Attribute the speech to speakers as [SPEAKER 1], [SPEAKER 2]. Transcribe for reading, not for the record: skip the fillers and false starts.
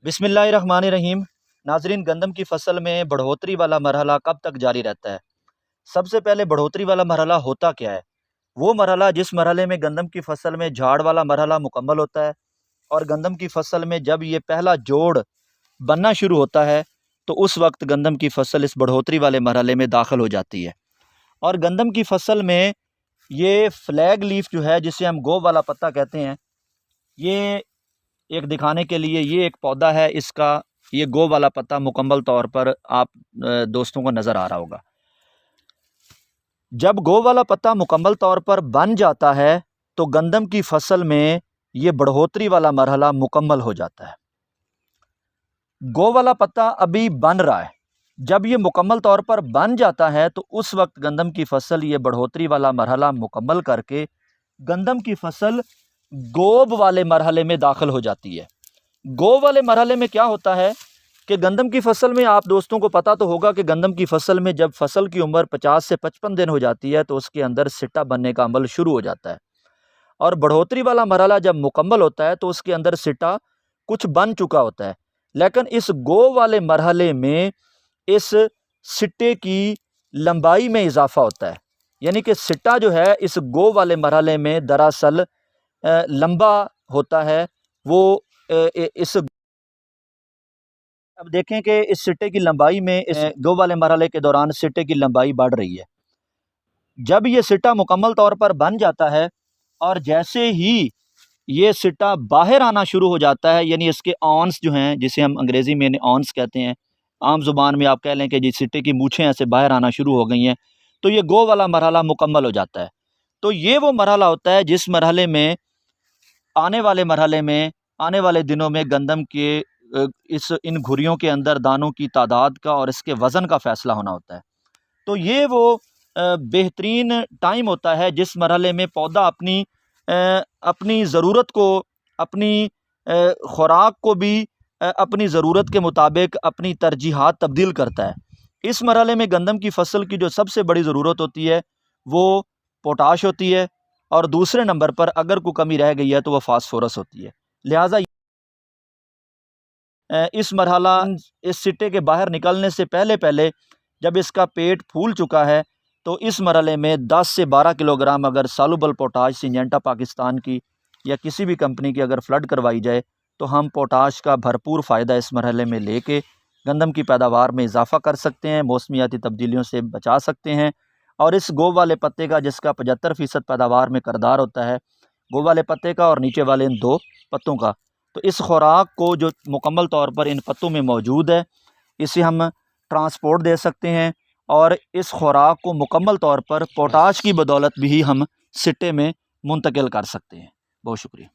[SPEAKER 1] بسم اللہ الرحمن الرحیم۔ ناظرین، گندم کی فصل میں بڑھوتری والا مرحلہ کب تک جاری رہتا ہے؟ سب سے پہلے بڑھوتری والا مرحلہ ہوتا کیا ہے؟ وہ مرحلہ جس مرحلے میں گندم کی فصل میں جھاڑ والا مرحلہ مکمل ہوتا ہے اور گندم کی فصل میں جب یہ پہلا جوڑ بننا شروع ہوتا ہے تو اس وقت گندم کی فصل اس بڑھوتری والے مرحلے میں داخل ہو جاتی ہے۔ اور گندم کی فصل میں یہ فلیگ لیف جو ہے، جسے ہم گو والا پتا کہتے ہیں، یہ ایک دکھانے کے لیے یہ ایک پودا ہے، اس کا یہ گو والا پتا مکمل طور پر آپ دوستوں کو نظر آ رہا ہوگا۔ جب گو والا پتا مکمل طور پر بن جاتا ہے تو گندم کی فصل میں یہ بڑھوتری والا مرحلہ مکمل ہو جاتا ہے۔ گو والا پتا ابھی بن رہا ہے، جب یہ مکمل طور پر بن جاتا ہے تو اس وقت گندم کی فصل یہ بڑھوتری والا مرحلہ مکمل کر کے گندم کی فصل گوب والے مرحلے میں داخل ہو جاتی ہے۔ گو والے مرحلے میں کیا ہوتا ہے کہ گندم کی فصل میں آپ دوستوں کو پتہ تو ہوگا کہ گندم کی فصل میں جب فصل کی عمر 50 سے 55 دن ہو جاتی ہے تو اس کے اندر سٹا بننے کا عمل شروع ہو جاتا ہے، اور بڑھوتری والا مرحلہ جب مکمل ہوتا ہے تو اس کے اندر سٹا کچھ بن چکا ہوتا ہے۔ لیکن اس گو والے مرحلے میں اس سٹے کی لمبائی میں اضافہ ہوتا ہے، یعنی کہ سٹا جو ہے اس گو والے مرحلے میں دراصل لمبا ہوتا ہے۔ وہ اب دیکھیں کہ اس سٹے کی لمبائی میں اس گو والے مرحلے کے دوران سٹے کی لمبائی بڑھ رہی ہے۔ جب یہ سٹا مکمل طور پر بن جاتا ہے اور جیسے ہی یہ سٹا باہر آنا شروع ہو جاتا ہے، یعنی اس کے آنس جو ہیں، جسے ہم انگریزی میں آنس کہتے ہیں، عام زبان میں آپ کہہ لیں کہ جی سٹے کی مونچھیں ایسے باہر آنا شروع ہو گئی ہیں، تو یہ گو والا مرحلہ مکمل ہو جاتا ہے۔ تو یہ وہ مرحلہ ہوتا ہے جس مرحلے میں آنے والے دنوں میں گندم کے ان گھریوں کے اندر دانوں کی تعداد کا اور اس کے وزن کا فیصلہ ہونا ہوتا ہے۔ تو یہ وہ بہترین ٹائم ہوتا ہے جس مرحلے میں پودا اپنی ضرورت کو، اپنی خوراک کو بھی اپنی ضرورت کے مطابق اپنی ترجیحات تبدیل کرتا ہے۔ اس مرحلے میں گندم کی فصل کی جو سب سے بڑی ضرورت ہوتی ہے وہ پوٹاش ہوتی ہے، اور دوسرے نمبر پر اگر کوئی کمی رہ گئی ہے تو وہ فاسفورس ہوتی ہے۔ لہٰذا اس مرحلہ اس سٹے کے باہر نکلنے سے پہلے جب اس کا پیٹ پھول چکا ہے تو اس مرحلے میں 10 سے 12 کلو گرام اگر سالوبل پوٹاش سنجنٹا پاکستان کی یا کسی بھی کمپنی کی اگر فلڈ کروائی جائے تو ہم پوٹاش کا بھرپور فائدہ اس مرحلے میں لے کے گندم کی پیداوار میں اضافہ کر سکتے ہیں، موسمیاتی تبدیلیوں سے بچا سکتے ہیں۔ اور اس گو والے پتے کا، جس کا 75% پیداوار میں کردار ہوتا ہے، گو والے پتے کا اور نیچے والے ان دو پتوں کا، تو اس خوراک کو جو مکمل طور پر ان پتوں میں موجود ہے، اسے ہم ٹرانسپورٹ دے سکتے ہیں، اور اس خوراک کو مکمل طور پر پوٹاش کی بدولت بھی ہم سٹے میں منتقل کر سکتے ہیں۔ بہت شکریہ۔